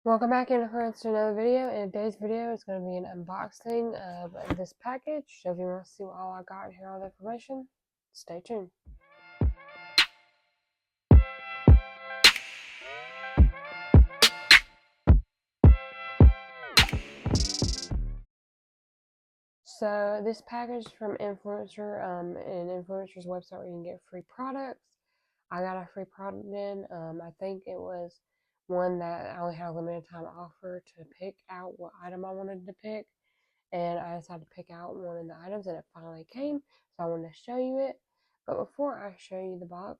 Welcome back, Influencer, to another video. In today's video, it's going to be an unboxing of this package. So if you want to see what all I got and hear all the information, stay tuned. So this package is from Influencer, an Influencer's website where you can get free products. I got a free product in. I think it was one that I only had a limited time offer to pick out what item I wanted to pick. And I decided to pick out one of the items and it finally came, so I wanted to show you it. But before I show you the box,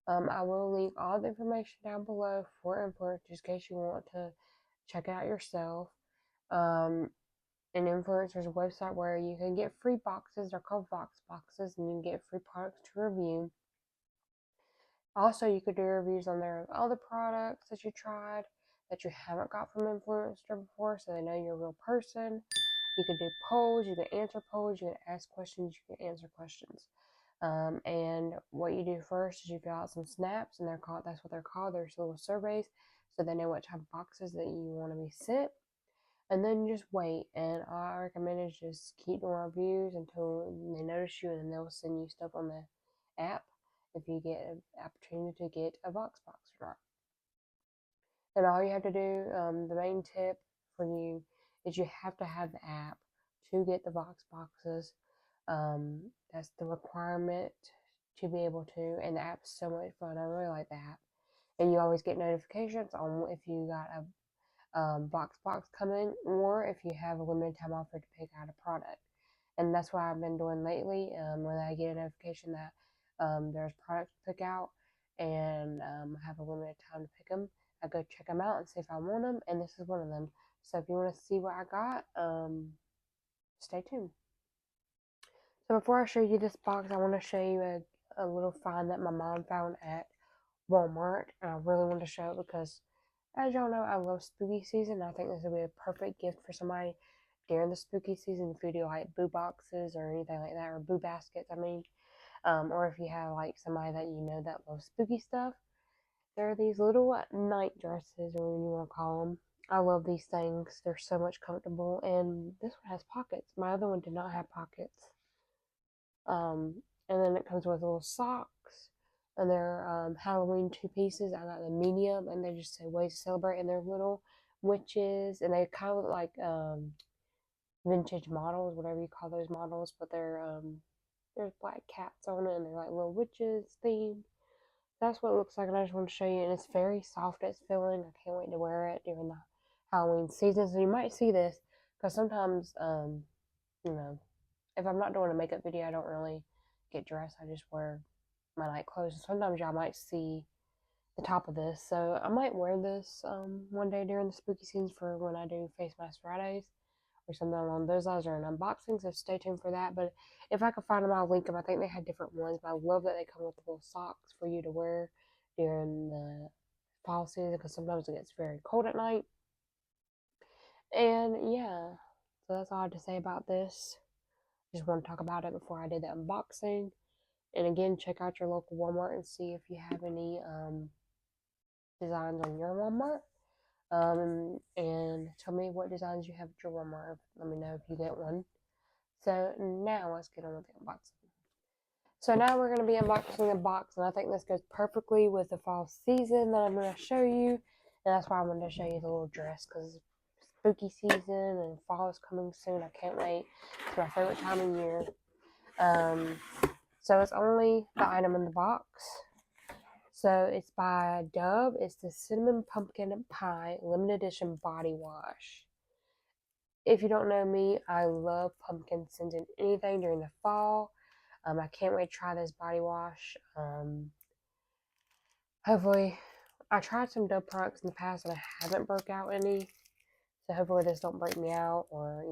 I will link all the information down below for influencers in case you want to check it out yourself. An influencer's website where you can get free boxes. They're called Vox boxes, and you can get free products to review. Also, you could do reviews on there of other products that you tried that you haven't got from Influencer before, so they know you're a real person. You can do polls, you can answer polls, you can ask questions, you can answer questions. And what you do first is you fill out some snaps, and that's what they're called. They're little surveys, so they know what type of boxes that you want to be sent. And then you just wait. And all I recommend is just keep doing reviews until they notice you, and then they'll send you stuff on the app if you get an opportunity to get a Vox box or not. And all you have to do, the main tip for you is you have to have the app to get the Vox boxes. That's the requirement to be able to, and the app's so much fun. I really like the app. And you always get notifications on if you got a Vox box coming, or if you have a limited time offer to pick out a product. And that's what I've been doing lately. When I get a notification that there's products to pick out and I have a limited time to pick them, I go check them out and see if I want them. And this is one of them. So if you want to see what I got, stay tuned. So before I show you this box, I want to show you a little find that my mom found at Walmart. And I really want to show it because, as y'all know, I love spooky season. I think this would be a perfect gift for somebody during the spooky season if you do like boo boxes or anything like that, or boo baskets, I mean. Or if you have like somebody that you know that loves spooky stuff. There are these little night dresses, or whatever you want to call them. I love these things. They're so much comfortable, and this one has pockets. My other one did not have pockets. And then it comes with little socks, and they're Halloween two pieces. I got the medium, and they just say ways to celebrate, and they're little witches, and they kind of look like vintage models, whatever you call those models, but there's black cats on it, and they're like little witches themed. That's what it looks like, and I just want to show you. And it's very soft, it's feeling. I can't wait to wear it during the Halloween season. So you might see this because sometimes, you know, if I'm not doing a makeup video, I don't really get dressed. I just wear my night clothes. And sometimes y'all might see the top of this. So I might wear this one day during the spooky season for when I do Face Mask Fridays or something along those lines, or an unboxing. So stay tuned for that. But if I can find them, I'll link them. I think they had different ones, but I love that they come with little socks for you to wear during the fall season because sometimes it gets very cold at night. And yeah, so that's all I have to say about this. Just want to talk about it before I did the unboxing. And again, check out your local Walmart and see if you have any designs on your Walmart. And tell me what designs you have at your Walmart. Let me know if you get one. So now let's get on with the unboxing. So now we're going to be unboxing a box, and I think this goes perfectly with the fall season that I'm going to show you. And that's why I wanted to show you the little dress, because spooky season and fall is coming soon. I can't wait. It's my favorite time of year. So it's only the item in the box. So it's by Dove. It's the Cinnamon Pumpkin Pie Limited Edition Body Wash. If you don't know me, I love pumpkin scented anything during the fall. I can't wait to try this body wash. Hopefully, I tried some Dove products in the past and I haven't broke out any. So hopefully this don't break me out, or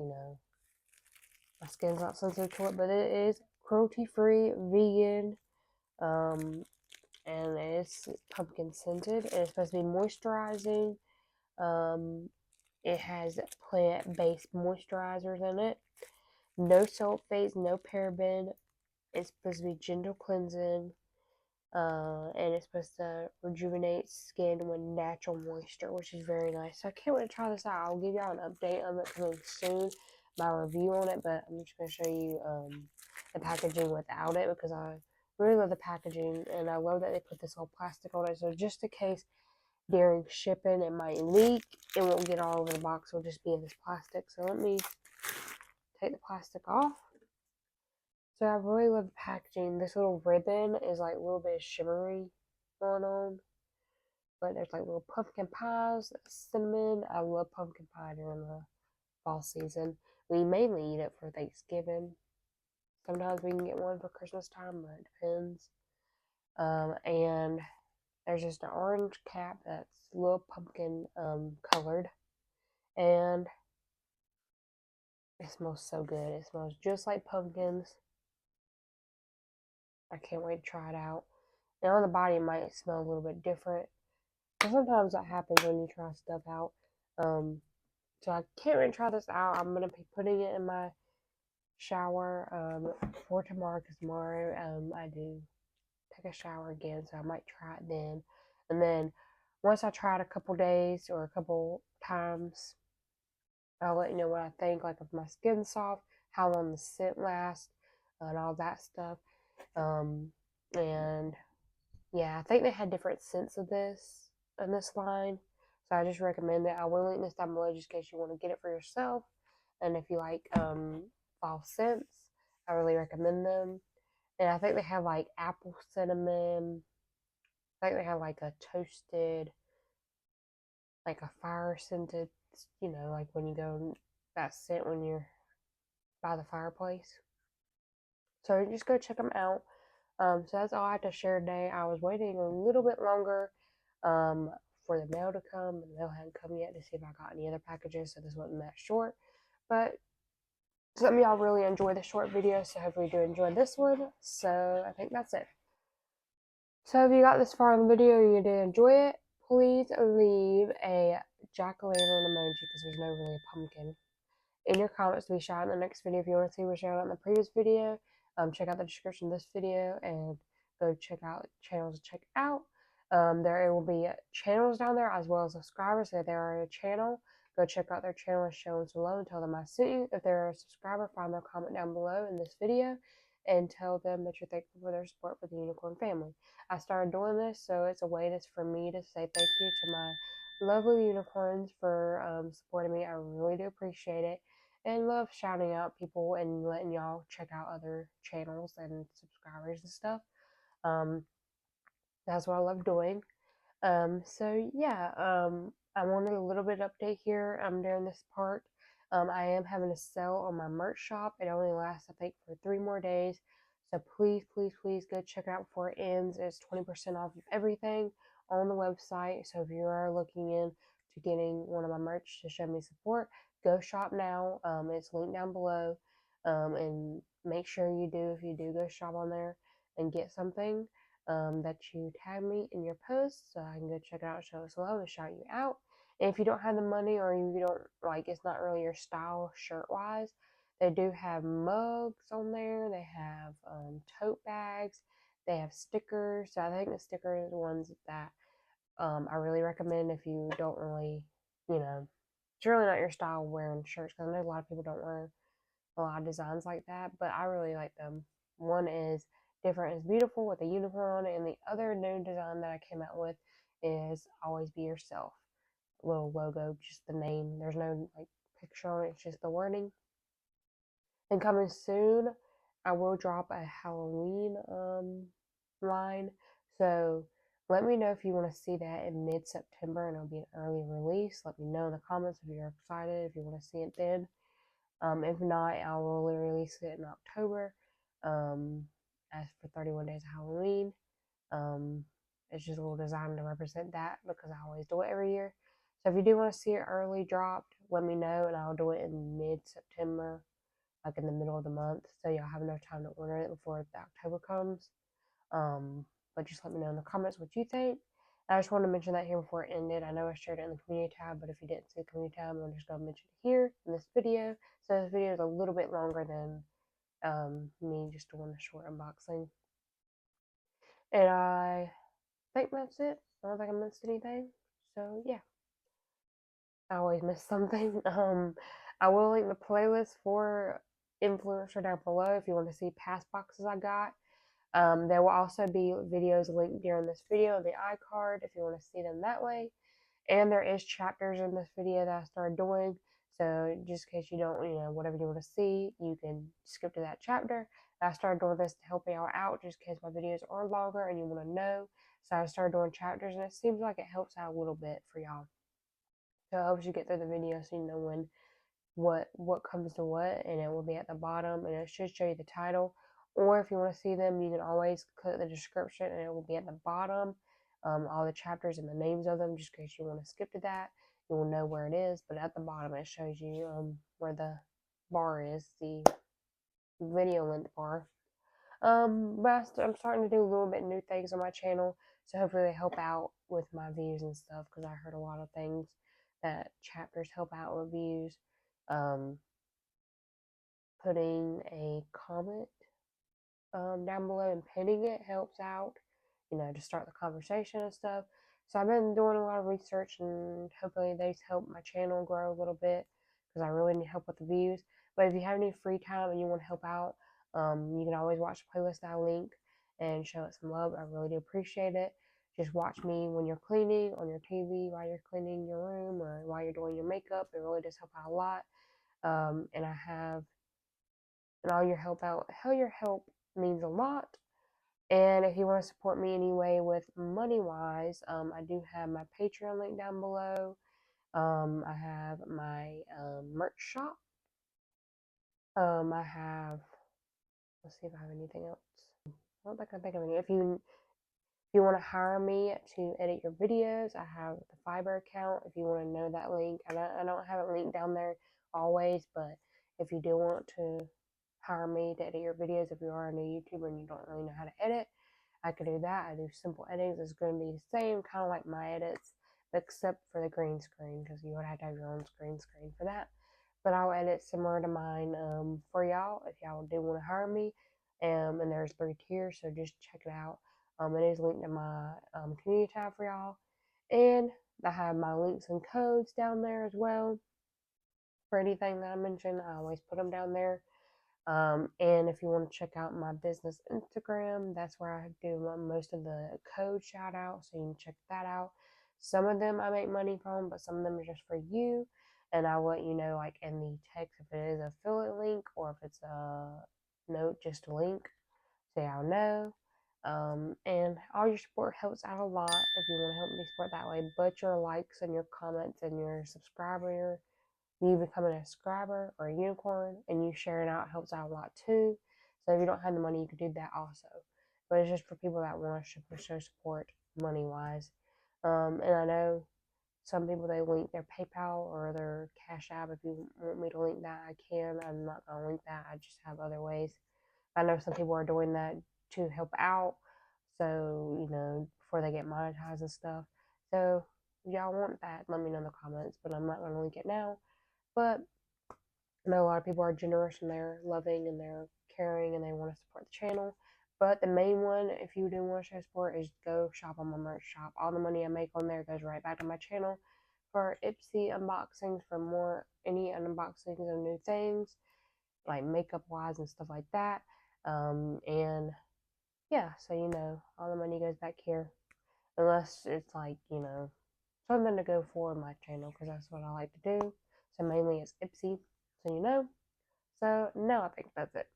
my skin's not sensitive to it. But it is cruelty free, vegan, and it's pumpkin scented. And it's supposed to be moisturizing. It has plant-based moisturizers in it. No sulfates, no paraben. It's supposed to be gentle cleansing. And it's supposed to rejuvenate skin with natural moisture, which is very nice. So I can't wait to try this out. I'll give y'all an update on it coming soon, my review on it, but I'm just going to show you the packaging without it because I really love the packaging, and I love that they put this whole plastic on it, so just in case during shipping it might leak, it won't get all over the box, it'll just be in this plastic. So let me take the plastic off. So I really love the packaging. This little ribbon is like a little bit shimmery going on. But there's like little pumpkin pies, cinnamon. I love pumpkin pie during the fall season. We mainly eat it for Thanksgiving. Sometimes we can get one for Christmas time, but it depends. And there's just an orange cap that's a little pumpkin colored. And it smells so good. It smells just like pumpkins. I can't wait to try it out. And on the body, it might smell a little bit different. And sometimes that happens when you try stuff out. So I can't wait to try this out. I'm gonna be putting it in my shower for tomorrow because tomorrow I do take a shower again, so I might try it then. And then once I try it a couple days or a couple times, I'll let you know what I think, like if my skin's soft, how long the scent lasts, and all that stuff. And yeah, I think they had different scents of this in this line, so I just recommend it. I will link this down below just in case you want to get it for yourself. And if you like fall scents, I really recommend them. And I think they have like apple cinnamon. I think they have like a toasted, like a fire scented, like when you go that scent when you're by the fireplace. So just go check them out. So that's all I had to share today. I was waiting a little bit longer for the mail to come. The mail hadn't come yet to see if I got any other packages, so this wasn't that short. But some of y'all really enjoy the short video, so hopefully you do enjoy this one. So I think that's it. So if you got this far in the video and you did enjoy it, please leave a jack-o'-lantern emoji because there's no really a pumpkin in your comments to be shouted in the next video. If you want to see what shout out in the previous video, check out the description of this video and go check out channels to check out. There will be channels down there as well as subscribers. So if they are a channel, go check out their channel as shown below and tell them I sent you. If they're a subscriber, find their comment down below in this video and tell them that you're thankful for their support for the unicorn family. I started doing this, so it's a way for me to say thank you to my lovely unicorns for supporting me. I really do appreciate it and love shouting out people and letting y'all check out other channels and subscribers and stuff. That's what I love doing. So yeah, I wanted a little bit update here during this part. I am having a sale on my merch shop. It only lasts, I think, for 3 more days. So please, please, please go check it out before it ends. It's 20% off of everything on the website. So if you are looking into getting one of my merch to show me support, go shop now. It's linked down below. And make sure you do, if you do go shop on there and get something, that you tag me in your post so I can go check it out, show us love, and shout you out. And if you don't have the money or you don't like, it's not really your style shirt wise, they do have mugs on there. They have tote bags. They have stickers. So I think the stickers are the ones that I really recommend if you don't really, it's really not your style wearing shirts because I know a lot of people don't wear a lot of designs like that, but I really like them. One is different is beautiful with a unicorn on it, and the other new design that I came out with is always be yourself. Little logo, just the name. There's no like picture on it, it's just the wording. And coming soon, I will drop a Halloween line. So let me know if you want to see that in mid-September, and it'll be an early release. Let me know in the comments if you're excited, if you want to see it then. If not, I will release it in October. As for 31 Days of Halloween, it's just a little design to represent that because I always do it every year. So if you do want to see it early dropped, let me know and I'll do it in mid-September, like in the middle of the month, so y'all have enough time to order it before the October comes. But just let me know in the comments what you think. I just wanted to mention that here before it ended. I know I shared it in the community tab, but if you didn't see the community tab, I'm just going to mention it here in this video. So this video is a little bit longer than me just doing a short unboxing. And I think that's it. I don't think I missed anything. So yeah, I always miss something. I will link the playlist for Influencer down below if you want to see past boxes I got. There will also be videos linked during this video in the iCard if you want to see them that way. And there is chapters in this video that I started doing. So just in case you don't, whatever you want to see, you can skip to that chapter. I started doing this to help y'all out just in case my videos are longer and you want to know. So I started doing chapters and it seems like it helps out a little bit for y'all. So it helps you get through the video so you know when what comes to what, and it will be at the bottom and it should show you the title. Or if you want to see them, you can always click the description and it will be at the bottom, all the chapters and the names of them, just in case you want to skip to that. You will know where it is, but at the bottom it shows you where the bar is, the video length bar. But I'm starting to do a little bit new things on my channel, so hopefully they help out with my views and stuff, because I heard a lot of things that chapters help out with views. Um, Putting a comment down below and pinning it helps out, to start the conversation and stuff. So I've been doing a lot of research, and hopefully these help my channel grow a little bit, because I really need help with the views. But if you have any free time and you want to help out, you can always watch the playlist I link and show it some love. I really do appreciate it. Just watch me when you're cleaning on your TV, while you're cleaning your room, or while you're doing your makeup. It really does help out a lot. And I have and all your help means a lot. And if you want to support me anyway with money wise, I do have my Patreon link down below. I have my merch shop. I have, let's see if I have anything else. I don't think I think of any. If you want to hire me to edit your videos, I have the Fiverr account. If you want to know that link, I don't have it linked down there always, but if you do want to hire me to edit your videos, if you are a new YouTuber and you don't really know how to edit, I could do that. I do simple edits. It's going to be the same, kind of like my edits, except for the green screen, because you would have to have your own green screen for that. But I'll edit similar to mine for y'all if y'all do want to hire me. And there's 3 tiers, so just check it out. It is linked in my community tab for y'all. And I have my links and codes down there as well. For anything that I mentioned, I always put them down there. And if you want to check out my business Instagram, that's where I do most of the code shout out, so you can check that out. Some of them I make money from, but some of them are just for you. And I'll let you know, like in the text, if it is an affiliate link or if it's a note, just a link, so y'all know. And all your support helps out a lot if you want to help me support that way. But your likes and your comments and your subscriber, you becoming a subscriber or a unicorn and you sharing out helps out a lot too. So if you don't have the money, you can do that also. But it's just for people that want to show support money wise. And I know some people, they link their PayPal or their Cash App. If you want me to link that, I can. I'm not going to link that. I just have other ways. I know some people are doing that to help out. So, before they get monetized and stuff. So if y'all want that, let me know in the comments. But I'm not going to link it now. But I know a lot of people are generous and they're loving and they're caring and they want to support the channel. But the main one, if you do want to show support, is go shop on my merch shop. All the money I make on there goes right back to my channel for Ipsy unboxings, for any unboxings of new things, like makeup wise and stuff like that. And yeah, so all the money goes back here. Unless it's like, something to go for my channel, because that's what I like to do. So mainly it's Ipsy, so So now I think that's it.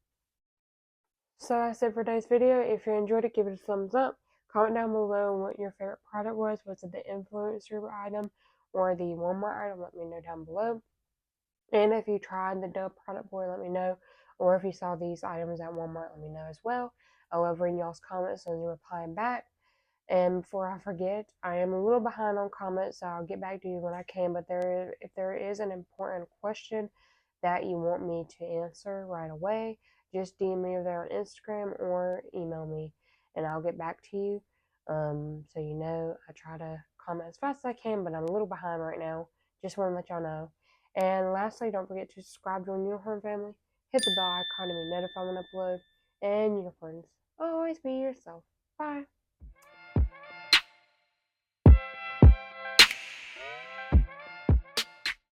So that's it for today's video. If you enjoyed it, give it a thumbs up. Comment down below what your favorite product was. Was it the influencer item or the Walmart item? Let me know down below. And if you tried the Dove product boy, let me know. Or if you saw these items at Walmart, let me know as well. I love reading y'all's comments and replying back. And before I forget, I am a little behind on comments, so I'll get back to you when I can. But if there is an important question that you want me to answer right away, just DM me over there on Instagram or email me, and I'll get back to you. So I try to comment as fast as I can, but I'm a little behind right now. Just want to let y'all know. And lastly, don't forget to subscribe to our Unicorn family. Hit the bell icon to be notified when I upload. And unicorns, always be yourself. Bye.